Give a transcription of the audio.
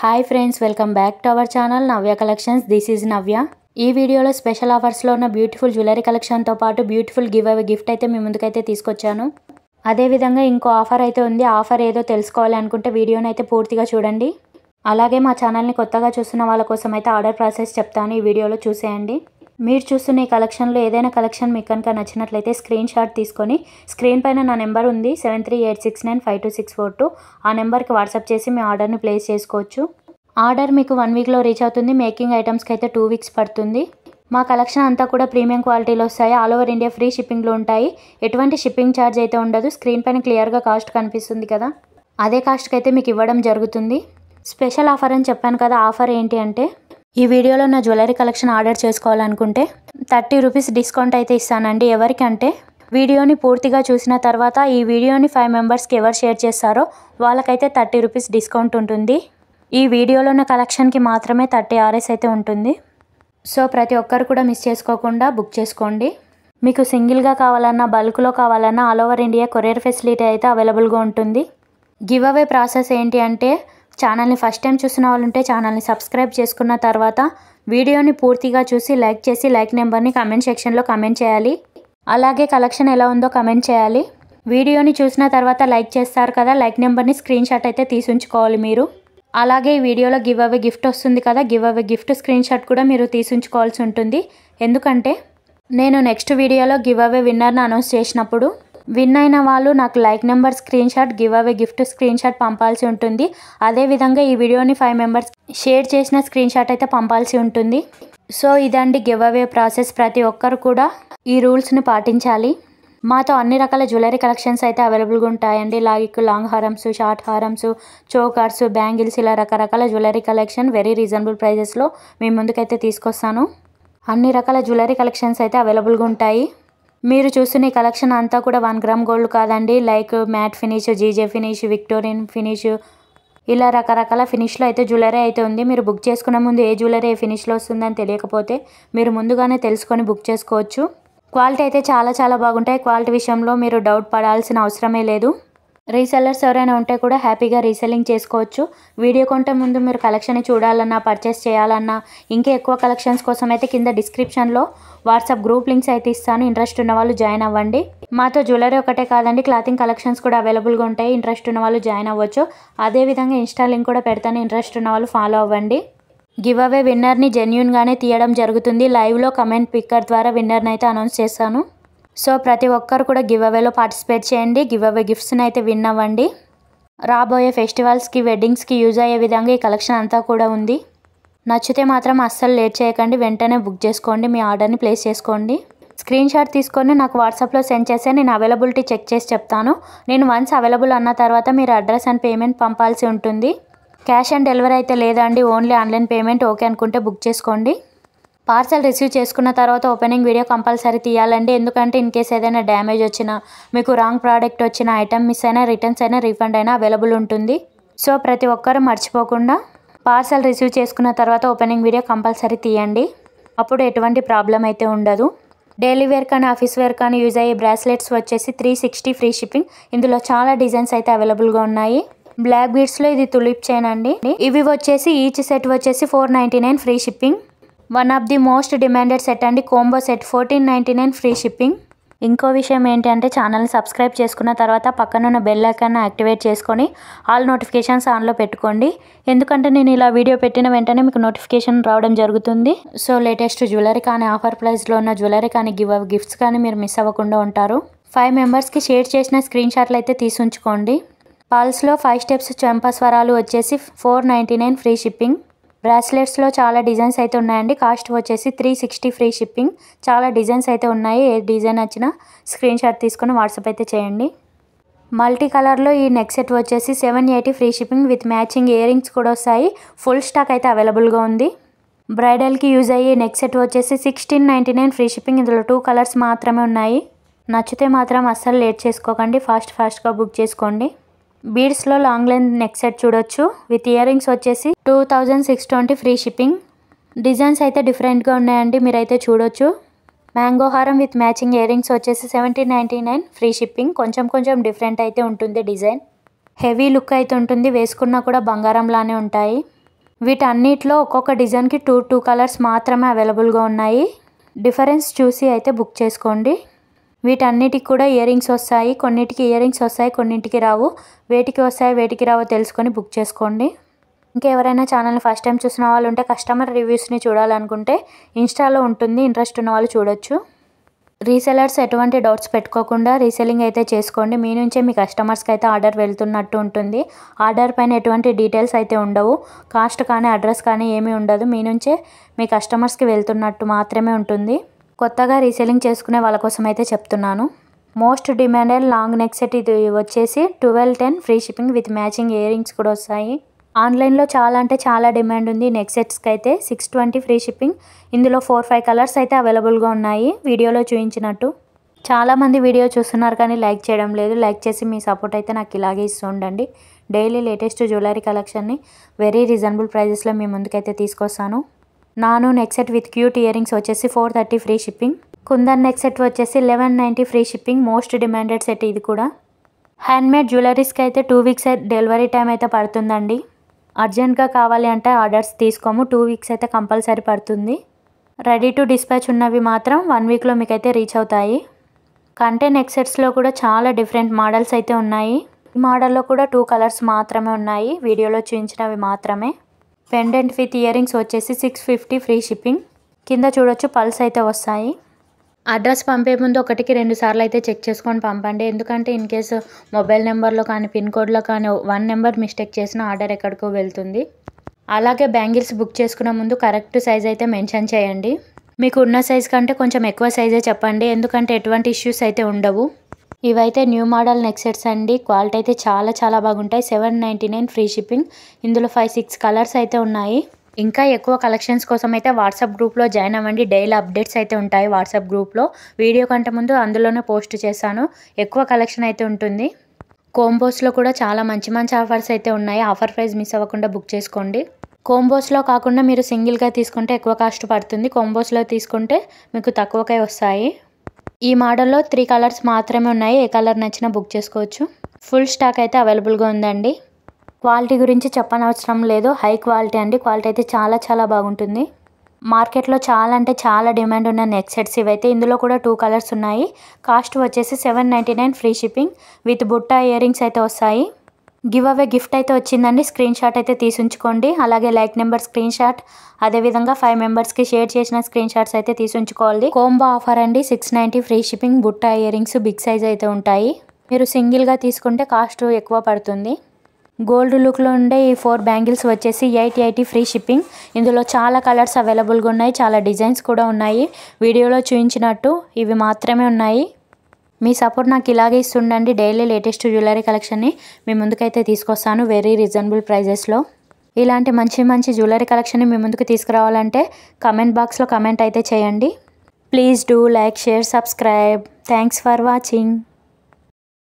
Hi friends, welcome back to our channel Navya collections. This is Navya. ఈ వీడియోలో special ఆఫర్స్లో ఉన్న beautiful jewellery కలెక్షన్తో పాటు beautiful give away gift అయితే మీ ముందుకైతే తీసుకొచ్చాను. అదేవిధంగా ఇంకో ఆఫర్ అయితే ఉంది. ఆఫర్ ఏదో తెలుసుకోవాలి అనుకుంటే వీడియోని అయితే పూర్తిగా చూడండి. అలాగే మా ఛానల్ని కొత్తగా చూస్తున్న వాళ్ళ కోసం అయితే ఆర్డర్ ప్రాసెస్ చెప్తాను, ఈ వీడియోలో చూసేయండి. మీరు చూస్తున్న ఈ కలెక్షన్లో ఏదైనా కలెక్షన్ మీకు కనుక నచ్చినట్లయితే స్క్రీన్ షాట్ తీసుకొని స్క్రీన్ పైన నా నెంబర్ ఉంది 7386952642. ఆ నెంబర్కి వాట్సాప్ చేసి మీ ఆర్డర్ని ప్లేస్ చేసుకోవచ్చు. ఆర్డర్ మీకు 1 వీక్లో రీచ్ అవుతుంది. మేకింగ్ ఐటమ్స్కి అయితే 2 వీక్స్ పడుతుంది. మా కలెక్షన్ అంతా కూడా ప్రీమియం క్వాలిటీలో వస్తాయి. ఆల్ ఓవర్ ఇండియా ఫ్రీ షిప్పింగ్లో ఉంటాయి. ఎటువంటి షిప్పింగ్ ఛార్జ్ అయితే ఉండదు. స్క్రీన్ పైన క్లియర్గా కాస్ట్ కనిపిస్తుంది కదా, అదే కాస్ట్కి అయితే మీకు ఇవ్వడం జరుగుతుంది. స్పెషల్ ఆఫర్ అని చెప్పాను కదా, ఆఫర్ ఏంటి అంటే ఈ వీడియోలో నా జ్యువెలరీ కలెక్షన్ ఆర్డర్ చేసుకోవాలనుకుంటే 30 రూపీస్ డిస్కౌంట్ అయితే ఇస్తానండి. ఎవరికంటే వీడియోని పూర్తిగా చూసిన తర్వాత ఈ వీడియోని 5 మెంబర్స్కి ఎవరు షేర్ చేస్తారో వాళ్ళకైతే 30 రూపీస్ డిస్కౌంట్ ఉంటుంది. ఈ వీడియోలో ఉన్న కలెక్షన్కి మాత్రమే 30 RS అయితే ఉంటుంది. సో ప్రతి ఒక్కరు కూడా మిస్ చేసుకోకుండా బుక్ చేసుకోండి. మీకు సింగిల్గా కావాలన్నా బల్క్లో కావాలన్నా all over India courier facility అయితే అవైలబుల్గా ఉంటుంది. గివ్ అవే ప్రాసెస్ ఏంటి అంటే ఛానల్ని ఫస్ట్ టైం చూసిన వాళ్ళు ఉంటే ఛానల్ని సబ్స్క్రైబ్ చేసుకున్న తర్వాత వీడియోని పూర్తిగా చూసి లైక్ చేసి లైక్ నెంబర్ని కమెంట్ సెక్షన్లో కమెంట్ చేయాలి. అలాగే కలెక్షన్ ఎలా ఉందో కమెంట్ చేయాలి. వీడియోని చూసిన తర్వాత లైక్ చేస్తారు కదా, లైక్ నెంబర్ని స్క్రీన్ షాట్ అయితే తీసి ఉంచుకోవాలి మీరు. అలాగే ఈ వీడియోలో గివ్ అవే గిఫ్ట్ వస్తుంది కదా, giveaway gift screenshot కూడా మీరు తీసి ఉంచుకోవాల్సి ఉంటుంది. ఎందుకంటే నేను నెక్స్ట్ వీడియోలో గివ్ అవే విన్నర్ని అనౌన్స్ చేసినప్పుడు విన్ అయిన వాళ్ళు నాకు like number screenshot, giveaway gift screenshot పంపాల్సి ఉంటుంది. అదేవిధంగా ఈ వీడియోని 5 మెంబర్స్ షేర్ చేసిన స్క్రీన్ షాట్ అయితే పంపాల్సి ఉంటుంది. సో ఇదండి గివ్ అవే ప్రాసెస్. ప్రతి ఒక్కరు కూడా ఈ రూల్స్ని పాటించాలి. మాతో అన్ని రకాల జ్యువెలరీ కలెక్షన్స్ అయితే అవైలబుల్గా ఉంటాయండి. లైక్ లాంగ్ హారమ్స్, షార్ట్ హారమ్స్, చోకర్స్, బ్యాంగిల్స్, ఇలా రకరకాల జ్యువెలరీ కలెక్షన్ వెరీ రీజనబుల్ ప్రైజెస్లో మీ ముందుకైతే తీసుకొస్తాను. అన్ని రకాల జ్యువెలరీ కలెక్షన్స్ అయితే అవైలబుల్గా ఉంటాయి. మీరు చూస్తున్న ఈ కలెక్షన్ అంతా కూడా 1 గ్రామ్ గోల్డ్ కాదండి. Like matte finish, GJ finish, Victorian finish, ఇలా రకరకాల ఫినిష్లో అయితే జ్యువెలరీ అయితే ఉంది. మీరు బుక్ చేసుకునే ముందు ఏ జ్యువెలరీ ఏ ఫినిష్లో వస్తుందని తెలియకపోతే మీరు ముందుగానే తెలుసుకొని బుక్ చేసుకోవచ్చు. క్వాలిటీ అయితే చాలా బాగుంటాయి. క్వాలిటీ విషయంలో మీరు డౌట్ పడాల్సిన అవసరమే లేదు. రీసెల్లర్స్ ఎవరైనా ఉంటే కూడా హ్యాపీగా రీసెల్లింగ్ చేసుకోవచ్చు. వీడియో కొంటే ముందు మీరు కలెక్షన్ చూడాలన్నా, పర్చేస్ చేయాలన్నా, ఇంకా ఎక్కువ కలెక్షన్స్ కోసం అయితే కింద డిస్క్రిప్షన్లో వాట్సాప్ గ్రూప్ లింక్స్ అయితే ఇస్తాను. ఇంట్రెస్ట్ ఉన్న వాళ్ళు జాయిన్ అవ్వండి. మాతో జ్యువెలరీ ఒకటే కాదండి, క్లాతింగ్ కలెక్షన్స్ కూడా అవైలబుల్గా ఉంటాయి. ఇంట్రెస్ట్ ఉన్న వాళ్ళు జాయిన్ అవ్వచ్చు. అదేవిధంగా ఇన్స్టా లింక్ కూడా పెడతాను, ఇంట్రెస్ట్ ఉన్న వాళ్ళు ఫాలో అవ్వండి. గివ్ అవే విన్నర్ని జెన్యూన్గానే తీయడం జరుగుతుంది. లైవ్లో కమెంట్ పిక్కర్ ద్వారా విన్నర్ని అయితే అనౌన్స్ చేస్తాను. సో ప్రతి ఒక్కరు కూడా గివ్ అవేలో పార్టిసిపేట్ చేయండి. గివ్ అవే గిఫ్ట్స్ని అయితే విన్ అవ్వండి. రాబోయే ఫెస్టివల్స్కి, వెడ్డింగ్స్కి యూజ్ అయ్యే విధంగా ఈ కలెక్షన్ అంతా కూడా ఉంది. నచ్చితే మాత్రం అస్సలు లేట్ చేయకండి, వెంటనే బుక్ చేసుకోండి, మీ ఆర్డర్ని ప్లేస్ చేసుకోండి. స్క్రీన్ షాట్ తీసుకొని నాకు వాట్సాప్లో సెండ్ చేస్తే నేను అవైలబిలిటీ చెక్ చేసి చెప్తాను. నేను వన్స్ అవైలబుల్ అన్న తర్వాత మీరు అడ్రస్ అండ్ పేమెంట్ పంపాల్సి ఉంటుంది. క్యాష్ ఆన్ డెలివరీ అయితే లేదండి, ఓన్లీ ఆన్లైన్ పేమెంట్. ఓకే అనుకుంటే బుక్ చేసుకోండి. పార్సల్ రిసీవ్ చేసుకున్న తర్వాత ఓపెనింగ్ వీడియో కంపల్సరీ తీయాలండి. ఎందుకంటే ఇన్ కేస్ ఏదైనా డ్యామేజ్ వచ్చినా, మీకు రాంగ్ ప్రోడక్ట్ వచ్చిన, ఐటమ్ మిస్ అయినా, రిటర్న్స్ అయినా, రీఫండ్ అయినా అవైలబుల్ ఉంటుంది. సో ప్రతి ఒక్కరు మర్చిపోకుండా పార్సల్ రిసీవ్ చేసుకున్న తర్వాత ఓపెనింగ్ వీడియో కంపల్సరీ తీయండి. అప్పుడు ఎటువంటి ప్రాబ్లం అయితే ఉండదు. డైలీ వేర్ కానీ ఆఫీస్ వేర్ కానీ యూజ్ అయ్యే బ్రాస్లెట్స్ వచ్చేసి 360 ఫ్రీ షిప్పింగ్. ఇందులో చాలా డిజైన్స్ అయితే అవైలబుల్గా ఉన్నాయి. బ్లాక్ బీడ్స్లో ఇది తులిప్ చైన్ అండి. ఇవి వచ్చేసి ఈచ్ సెట్ వచ్చేసి 499 free shipping. One of the most demanded set అండి, కోంబో సెట్ 1499 ఫ్రీ షిప్పింగ్. ఇంకో విషయం ఏంటి అంటే ఛానల్ని సబ్స్క్రైబ్ చేసుకున్న తర్వాత పక్కనున్న బెల్ ఐకాన్ని యాక్టివేట్ చేసుకొని ఆల్ నోటిఫికేషన్స్ ఆన్లో పెట్టుకోండి. ఎందుకంటే నేను ఇలా వీడియో పెట్టిన వెంటనే మీకు నోటిఫికేషన్ రావడం జరుగుతుంది. సో లేటెస్ట్ జ్యువెలరీ కానీ, ఆఫర్ ప్రైస్లో ఉన్న జ్యువెలరీ కానీ, గివ్ అవే గిఫ్ట్స్ కానీ మీరు మిస్ అవ్వకుండా ఉంటారు. 5 మెంబర్స్కి షేర్ చేసిన స్క్రీన్ షాట్లు అయితే తీసి ఉంచుకోండి. పల్స్లో 5 స్టెప్స్ చెంపస్వరాలు వచ్చేసి 499 ఫ్రీ షిప్పింగ్. బ్రాస్లెట్స్లో చాలా డిజైన్స్ అయితే ఉన్నాయండి. కాస్ట్ వచ్చేసి 360 ఫ్రీ షిప్పింగ్. చాలా డిజైన్స్ అయితే ఉన్నాయి. ఏ డిజైన్ వచ్చినా స్క్రీన్ షాట్ తీసుకొని వాట్సాప్ అయితే చేయండి. మల్టీ కలర్లో ఈ నెక్ సెట్ వచ్చేసి 780 free shipping with matching ear rings కూడా వస్తాయి. ఫుల్ స్టాక్ అయితే అవైలబుల్గా ఉంది. బ్రైడల్కి యూజ్ అయ్యే నెక్ సెట్ వచ్చేసి 1699 ఫ్రీ షిప్పింగ్. ఇందులో 2 కలర్స్ మాత్రమే ఉన్నాయి. నచ్చితే మాత్రం అస్సలు లేట్ చేసుకోకండి, ఫాస్ట్గా బుక్ చేసుకోండి. బీడ్స్లో లాంగ్ లెంత్ నెక్ సెట్ చూడొచ్చు. విత్ ఇయర్ రింగ్స్ వచ్చేసి 2620 ఫ్రీ షిప్పింగ్. డిజైన్స్ అయితే డిఫరెంట్గా ఉన్నాయండి, మీరైతే చూడొచ్చు. మ్యాంగో హారం విత్ మ్యాచింగ్ ఇయర్ రింగ్స్ వచ్చేసి 1799 ఫ్రీ షిప్పింగ్. కొంచెం డిఫరెంట్ అయితే ఉంటుంది డిజైన్. హెవీ లుక్ అయితే ఉంటుంది, వేసుకున్నా కూడా బంగారంలానే ఉంటాయి. వీటన్నిటిలో ఒక్కొక్క డిజైన్కి టూ కలర్స్ మాత్రమే అవైలబుల్గా ఉన్నాయి. డిఫరెన్స్ చూసి అయితే బుక్ చేసుకోండి. వీటన్నిటికి కూడా ఇయర్ రింగ్స్ వస్తాయి. కొన్నిటికి ఇయర్ రింగ్స్ వస్తాయి, కొన్నింటికి రావు. వేటికి వస్తాయి వేటికి రావో తెలుసుకొని బుక్ చేసుకోండి. ఇంకెవరైనా ఛానల్ని ఫస్ట్ టైం చూసిన వాళ్ళు ఉంటే కస్టమర్ రివ్యూస్ని చూడాలనుకుంటే ఇన్స్టాలో ఉంటుంది, ఇంట్రెస్ట్ ఉన్న వాళ్ళు చూడొచ్చు. రీసెలర్స్ ఎటువంటి డౌట్స్ పెట్టుకోకుండా రీసెల్లింగ్ అయితే చేసుకోండి. మీ నుంచే మీ కస్టమర్స్కి అయితే ఆర్డర్ వెళ్తున్నట్టు ఉంటుంది. ఆర్డర్ పైన ఎటువంటి డీటెయిల్స్ అయితే ఉండవు, కాస్ట్ కానీ అడ్రస్ కానీ ఏమీ ఉండదు. మీ నుంచే మీ కస్టమర్స్కి వెళ్తున్నట్టు మాత్రమే ఉంటుంది. కొత్తగా రీసెల్లింగ్ చేసుకునే వాళ్ళ కోసం అయితే చెప్తున్నాను. Most demanded long neck set ఇది వచ్చేసి 1210 free shipping with matching ear rings కూడా వస్తాయి. ఆన్లైన్లో చాలా అంటే చాలా డిమాండ్ ఉంది. నెక్ సెట్స్కి అయితే 620 ఫ్రీ షిప్పింగ్. ఇందులో 4-5 కలర్స్ అయితే అవైలబుల్గా ఉన్నాయి వీడియోలో చూపించినట్టు. చాలామంది వీడియో చూస్తున్నారు కానీ లైక్ చేయడం లేదు. లైక్ చేసి మీ సపోర్ట్ అయితే నాకు ఇలాగే ఇస్తూ ఉండండి. డైలీ లేటెస్ట్ జ్యువెలరీ కలెక్షన్ని వెరీ రీజనబుల్ ప్రైజెస్లో మీ ముందుకైతే తీసుకొస్తాను. నాను neck set with cute earrings వచ్చేసి 430 free shipping. Kundan neck set వచ్చేసి 1190 free shipping. Most demanded set ఇది కూడా. హ్యాండ్మేడ్ జ్యువెలరీస్కి అయితే 2 వీక్స్ డెలివరీ టైం అయితే పడుతుందండి. అర్జెంట్గా కావాలి అంటే ఆర్డర్స్ తీసుకోము, 2 వీక్స్ అయితే కంపల్సరీ పడుతుంది. రెడీ టు డిస్పాచ్ ఉన్నవి మాత్రం 1 వీక్లో మీకైతే రీచ్ అవుతాయి. కంటే నెక్ సెట్స్లో కూడా చాలా డిఫరెంట్ మోడల్స్ అయితే ఉన్నాయి. ఈ మోడల్లో కూడా 2 కలర్స్ మాత్రమే ఉన్నాయి, వీడియోలో చూపించినవి మాత్రమే. పెండెంట్ విత్ ఇయర్ రింగ్స్ వచ్చేసి 650 ఫ్రీ షిప్పింగ్. కింద చూడొచ్చు పల్స్ అయితే వస్తాయి. అడ్రస్ పంపే ముందు 1-2 సార్లు అయితే చెక్ చేసుకొని పంపండి. ఎందుకంటే ఇన్ కేసు మొబైల్ నెంబర్లో కానీ పిన్ కోడ్లో కానీ 1 నెంబర్ మిస్టేక్ చేసిన ఆర్డర్ ఎక్కడికో వెళ్తుంది. అలాగే బ్యాంగిల్స్ బుక్ చేసుకునే ముందు కరెక్ట్ సైజ్ అయితే మెన్షన్ చేయండి. మీకు ఉన్న సైజ్ కంటే కొంచెం ఎక్కువ సైజే చెప్పండి, ఎందుకంటే ఎటువంటి ఇష్యూస్ అయితే ఉండవు. ఇవైతే న్యూ మోడల్ నెక్ సెట్స్ అండి. క్వాలిటీ అయితే చాలా చాలా బాగుంటాయి. 799 ఫ్రీ షిప్పింగ్. ఇందులో 5-6 కలర్స్ అయితే ఉన్నాయి. ఇంకా ఎక్కువ కలెక్షన్స్ కోసం అయితే వాట్సాప్ గ్రూప్లో జాయిన్ అవ్వండి. డైలీ అప్డేట్స్ అయితే ఉంటాయి వాట్సాప్ గ్రూప్లో. వీడియో కంటే ముందు అందులోనే పోస్ట్ చేశాను. ఎక్కువ కలెక్షన్ అయితే ఉంటుంది. కోంబోస్లో కూడా చాలా మంచి మంచి ఆఫర్స్ అయితే ఉన్నాయి. ఆఫర్ ప్రైస్ మిస్ అవ్వకుండా బుక్ చేసుకోండి. కోంబోస్లో కాకుండా మీరు సింగిల్గా తీసుకుంటే ఎక్కువ కాస్ట్ పడుతుంది. కోంబోస్లో తీసుకుంటే మీకు తక్కువకే వస్తాయి. ఈ మోడల్లో 3 కలర్స్ మాత్రమే ఉన్నాయి. ఏ కలర్ నచ్చినా బుక్ చేసుకోవచ్చు. ఫుల్ స్టాక్ అయితే అవైలబుల్గా ఉందండి. క్వాలిటీ గురించి చెప్పనవసరం లేదు, హై క్వాలిటీ అండి. క్వాలిటీ అయితే చాలా చాలా బాగుంటుంది. మార్కెట్లో చాలా అంటే చాలా డిమాండ్ ఉన్న నెక్ సెట్స్ ఇవైతే. ఇందులో కూడా 2 కలర్స్ ఉన్నాయి. కాస్ట్ వచ్చేసి 799 ఫ్రీ షిప్పింగ్ విత్ బుట్టా ఇయర్ రింగ్స్ అయితే వస్తాయి. గివ్ అవే గిఫ్ట్ అయితే వచ్చిందండి. స్క్రీన్ షాట్ అయితే తీసుంచుకోండి. అలాగే లైక్ నెంబర్ స్క్రీన్ షాట్, అదేవిధంగా 5 మెంబర్స్కి షేర్ చేసిన స్క్రీన్ షాట్స్ అయితే తీసుంచుకోవాలి. కోంబో ఆఫర్ అండి. 690 ఫ్రీ షిప్పింగ్. బుట్టా ఇయర్ రింగ్స్ బిగ్ సైజ్ అయితే ఉంటాయి. మీరు సింగిల్గా తీసుకుంటే కాస్ట్ ఎక్కువ పడుతుంది. గోల్డ్ లుక్లో ఉండే ఈ 4 బ్యాంగిల్స్ వచ్చేసి 880 ఫ్రీ షిప్పింగ్. ఇందులో చాలా కలర్స్ అవైలబుల్గా ఉన్నాయి, చాలా డిజైన్స్ కూడా ఉన్నాయి. వీడియోలో చూపించినట్టు ఇవి మాత్రమే ఉన్నాయి. మీ సపోర్ట్ నాకు ఇలాగే ఇస్తుండండి. డైలీ లేటెస్ట్ జ్యువెలరీ కలెక్షన్ని మీ ముందుకైతే తీసుకొస్తాను వెరీ రీజనబుల్ ప్రైజెస్లో. ఇలాంటి మంచి మంచి జ్యువెలరీ కలెక్షన్ని మీ ముందుకు తీసుకురావాలంటే కమెంట్ బాక్స్లో కమెంట్ అయితే చేయండి. Please do like, share, subscribe. Thanks for watching.